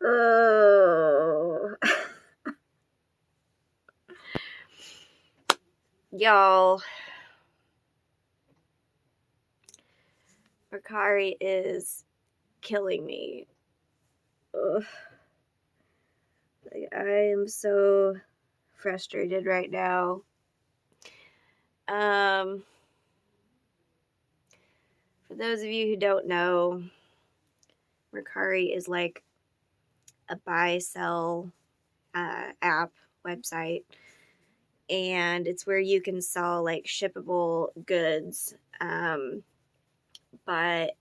Oh. Y'all, Mercari is killing me. Ugh. Like, I am so frustrated right now. For those of you who don't know, Mercari is like a buy-sell app website, and it's where you can sell like shippable goods. But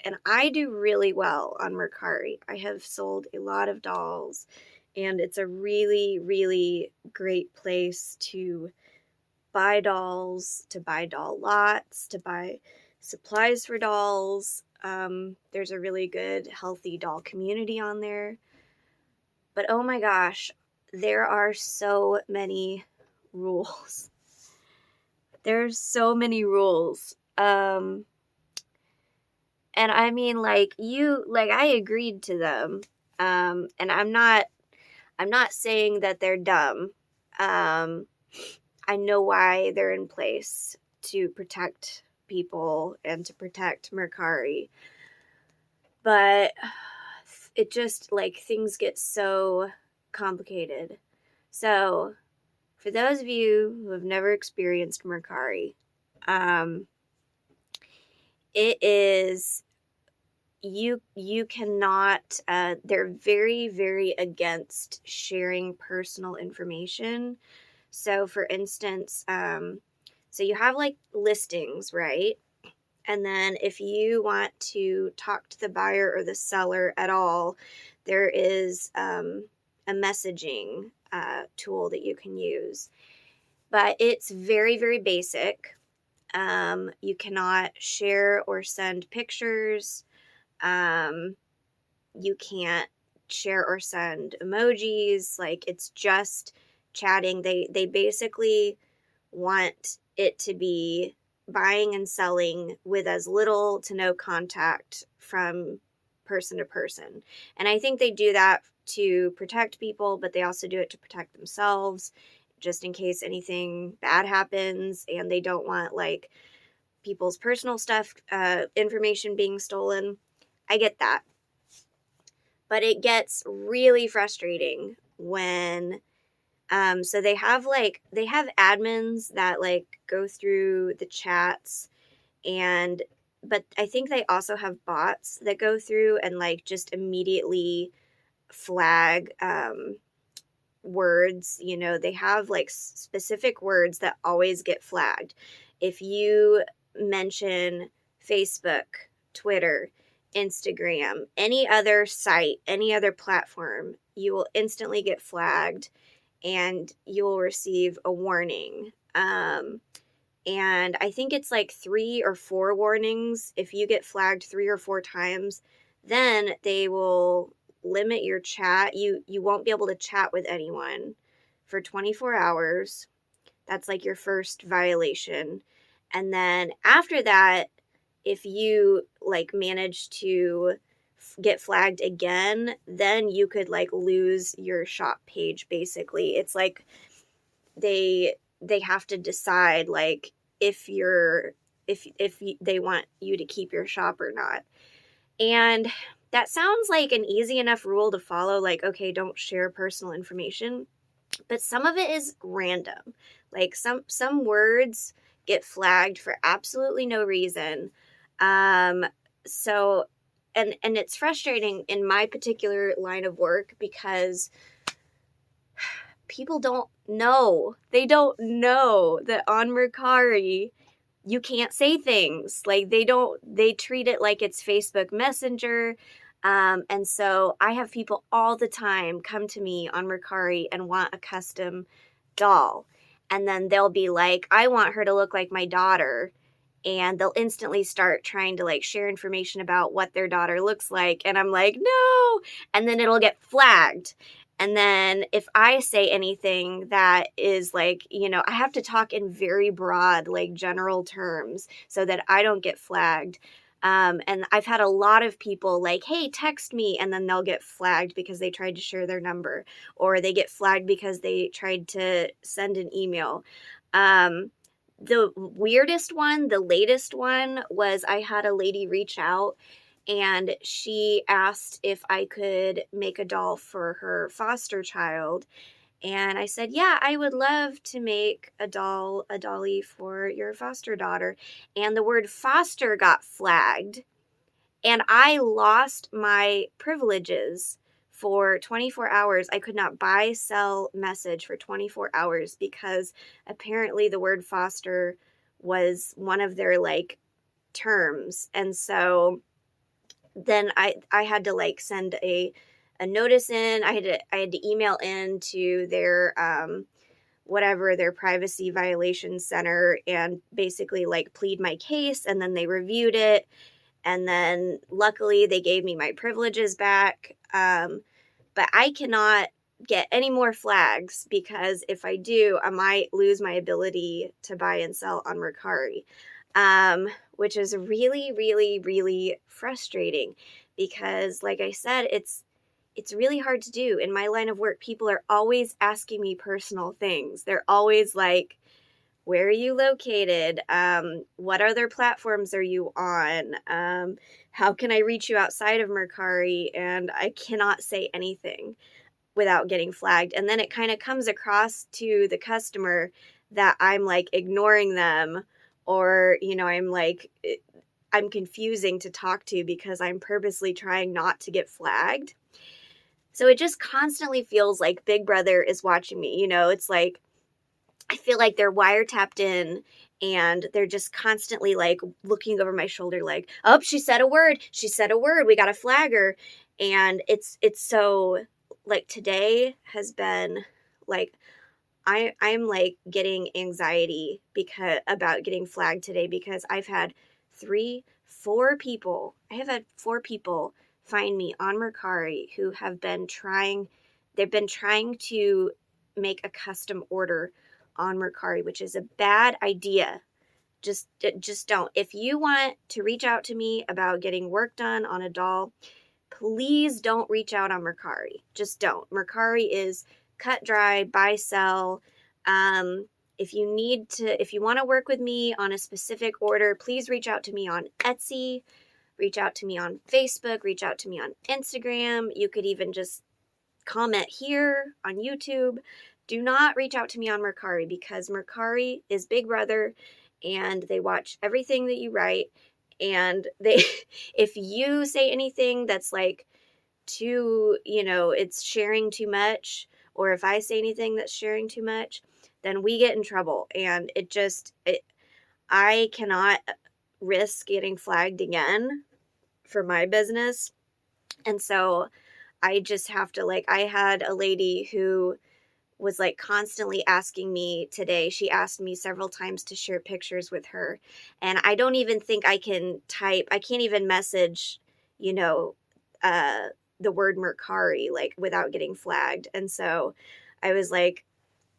and I do really well on Mercari. I have sold a lot of dolls, and it's a really, really great place to buy dolls, to buy doll lots, to buy supplies for dolls. There's a really good, healthy doll community on there. But oh my gosh, there are so many rules. There's so many rules. And I mean, like, I agreed to them. And I'm not saying that they're dumb. I know why they're in place to protect people and to protect Mercari. But it just, like, things get so complicated. So, for those of you who have never experienced Mercari, it is, you cannot, they're very, very against sharing personal information. So for instance, so you have like listings, right? And then if you want to talk to the buyer or the seller at all, there is a messaging tool that you can use. But it's very, very basic. You cannot share or send pictures. You can't share or send emojis. Like, it's just chatting. They basically want it to be buying and selling with as little to no contact from person to person. And I think they do that to protect people, but they also do it to protect themselves, just in case anything bad happens, and they don't want like people's personal stuff, information being stolen. I get that. But it gets really frustrating when so they have admins that like go through the chats, and but I think they also have bots that go through and like just immediately flag words. You know, they have like specific words that always get flagged. If you mention Facebook, Twitter, Instagram, any other site, any other platform, you will instantly get flagged and you will receive a warning. And I think it's like 3 or 4 warnings. If you get flagged 3 or 4 times, then they will limit your chat. You won't be able to chat with anyone for 24 hours. That's like your first violation. And then after that, if you like manage to get flagged again, then you could like lose your shop page. Basically, it's like they have to decide like if they want you to keep your shop or not. And that sounds like an easy enough rule to follow, like, okay, don't share personal information, but some of it is random. Like some words get flagged for absolutely no reason. So and it's frustrating in my particular line of work because people don't know. They don't know that on Mercari you can't say things. Like they treat it like it's Facebook Messenger. And so I have people all the time come to me on Mercari and want a custom doll. And then they'll be like, I want her to look like my daughter. And they'll instantly start trying to like share information about what their daughter looks like. And I'm like, no. And then it'll get flagged. And then if I say anything that is like, you know, I have to talk in very broad, like general terms so that I don't get flagged. And I've had a lot of people like, hey, text me, and then they'll get flagged because they tried to share their number, or they get flagged because they tried to send an email. The weirdest one, the latest one, was I had a lady reach out and she asked if I could make a doll for her foster child. And I said, yeah, I would love to make a dolly for your foster daughter. And the word foster got flagged. And I lost my privileges for 24 hours. I could not buy, sell, message for 24 hours because apparently the word foster was one of their like terms. And so then I had to like send a notice in. I had to email in to their whatever, their privacy violation center, and basically like plead my case, and then they reviewed it, and then luckily they gave me my privileges back. But I cannot get any more flags because if I do, I might lose my ability to buy and sell on Mercari. Which is really, really, really frustrating because, like I said, it's really hard to do. In my line of work, people are always asking me personal things. They're always like, where are you located? What other platforms are you on? How can I reach you outside of Mercari? And I cannot say anything without getting flagged. And then it kind of comes across to the customer that I'm like ignoring them, or, you know, I'm confusing to talk to because I'm purposely trying not to get flagged. So it just constantly feels like Big Brother is watching me. You know, it's like, I feel like they're wiretapped in and they're just constantly like looking over my shoulder like, oh, she said a word. She said a word. We got to flag her. And it's so like today has been like, I'm like getting anxiety because about getting flagged today because I've had 4 people find me on Mercari who have been they've been trying to make a custom order on Mercari, which is a bad idea. Just don't. If you want to reach out to me about getting work done on a doll, please don't reach out on Mercari. Just don't. Mercari is cut dry, buy, sell. If you want to work with me on a specific order, please reach out to me on Etsy, reach out to me on Facebook, reach out to me on Instagram. You could even just comment here on YouTube. Do not reach out to me on Mercari because Mercari is Big Brother and they watch everything that you write. And if you say anything that's like too, you know, it's sharing too much, or if I say anything that's sharing too much, then we get in trouble. And I cannot risk getting flagged again for my business. And so I just have to I had a lady who was like constantly asking me today. She asked me several times to share pictures with her. And I don't even think I can't even message, you know, the word Mercari like without getting flagged. And so I was like,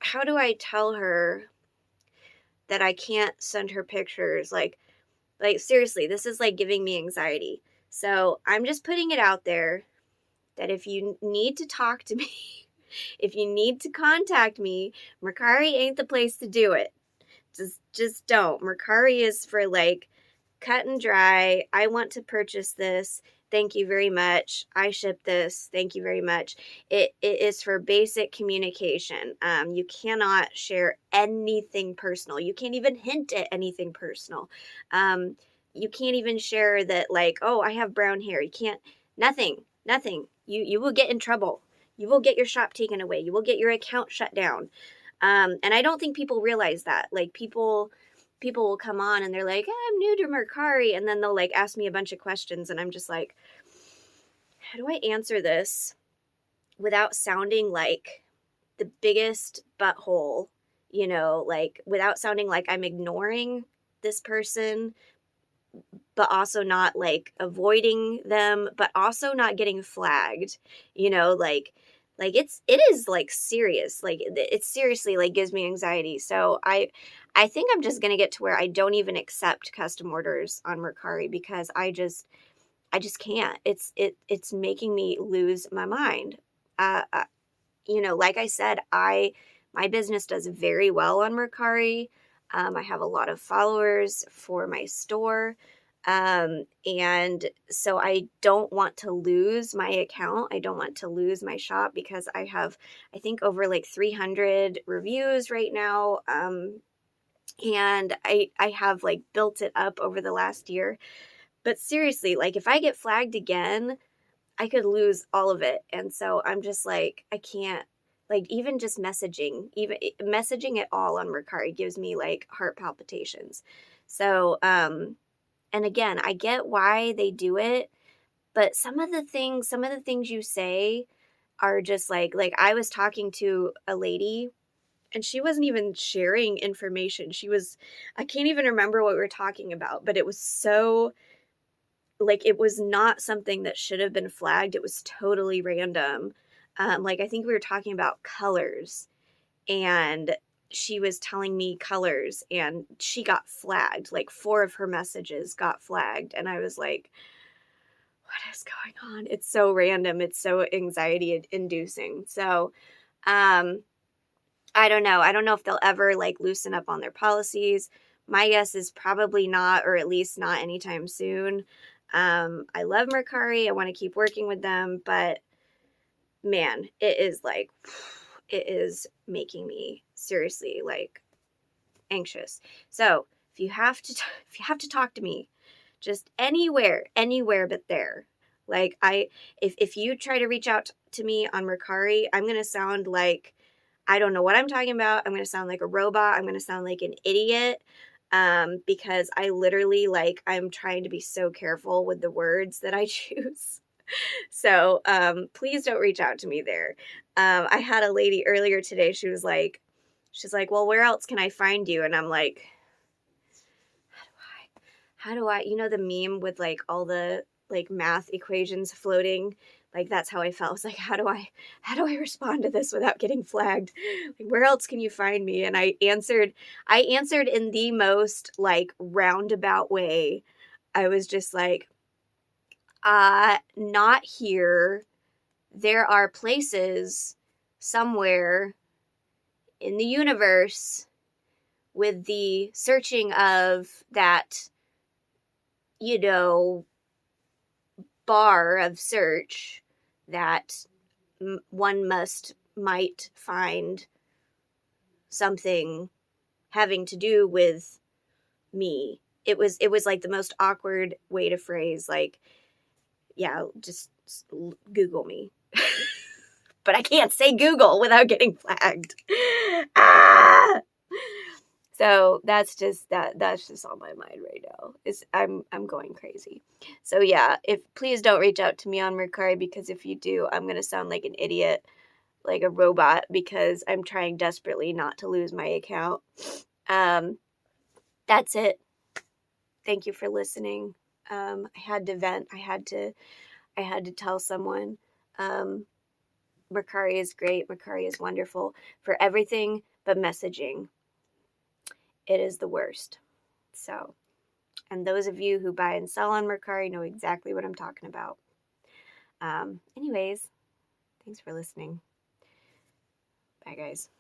how do I tell her that I can't send her pictures? Like seriously, this is like giving me anxiety. So I'm just putting it out there that if you need to talk to me, if you need to contact me, Mercari ain't the place to do it. Just don't. Mercari is for like cut and dry. I want to purchase this. Thank you very much. I ship this. Thank you very much. It is for basic communication. You cannot share anything personal. You can't even hint at anything personal. You can't even share that like, oh, I have brown hair. You can't, nothing. You will get in trouble. You will get your shop taken away. You will get your account shut down. And I don't think people realize that. Like people will come on and they're like, I'm new to Mercari. And then they'll like ask me a bunch of questions. And I'm just like, how do I answer this without sounding like the biggest butthole, you know, like without sounding like I'm ignoring this person, but also not like avoiding them, but also not getting flagged, you know, like Like it is like serious. Like it seriously like gives me anxiety. So I think I'm just going to get to where I don't even accept custom orders on Mercari because I just can't. It's making me lose my mind. Uh, uh, like I said, my business does very well on Mercari. I have a lot of followers for my store. And so I don't want to lose my account. I don't want to lose my shop because I have, I think, over like 300 reviews right now. And I have like built it up over the last year. But seriously, like if I get flagged again, I could lose all of it. And so I'm just like, I can't, like, even just even messaging at all on Mercari gives me like heart palpitations. So, and again, I get why they do it, but some of the things you say are just like I was talking to a lady and she wasn't even sharing information. I can't even remember what we were talking about, but it was so, like, it was not something that should have been flagged. It was totally random. Like, I think we were talking about colors, and she was telling me colors, and she got flagged. Like, 4 of her messages got flagged, and I was like, what is going on? It's so random. It's so anxiety inducing. So, um, I don't know. I don't know if they'll ever like loosen up on their policies. My guess is probably not, or at least not anytime soon. I love Mercari. I want to keep working with them, but man, it is like, it is making me seriously like anxious. So if you have to talk to me, just anywhere but there. Like if you try to reach out to me on Mercari, I'm going to sound like I don't know what I'm talking about. I'm going to sound like a robot. I'm going to sound like an idiot. Because I literally like, I'm trying to be so careful with the words that I choose. So, please don't reach out to me there. I had a lady earlier today. She's like, well, where else can I find you? And I'm like, how do I, the meme with like all the like math equations floating? Like that's how I felt. I was like, how do I respond to this without getting flagged? Like, where else can you find me? And I answered in the most like roundabout way. I was just like, not here. There are places somewhere in the universe with the searching of that, bar of search that one might find something having to do with me. It was like the most awkward way to phrase, like, yeah, just Google me. But I can't say Google without getting flagged. Ah! So that's just on my mind right now. I'm going crazy. So yeah, please don't reach out to me on Mercari, because if you do, I'm gonna sound like an idiot, like a robot, because I'm trying desperately not to lose my account. That's it. Thank you for listening. I had to vent. I had to tell someone. Mercari is great. Mercari is wonderful for everything but messaging. It is the worst. So, and those of you who buy and sell on Mercari know exactly what I'm talking about. Anyways, thanks for listening. Bye, guys.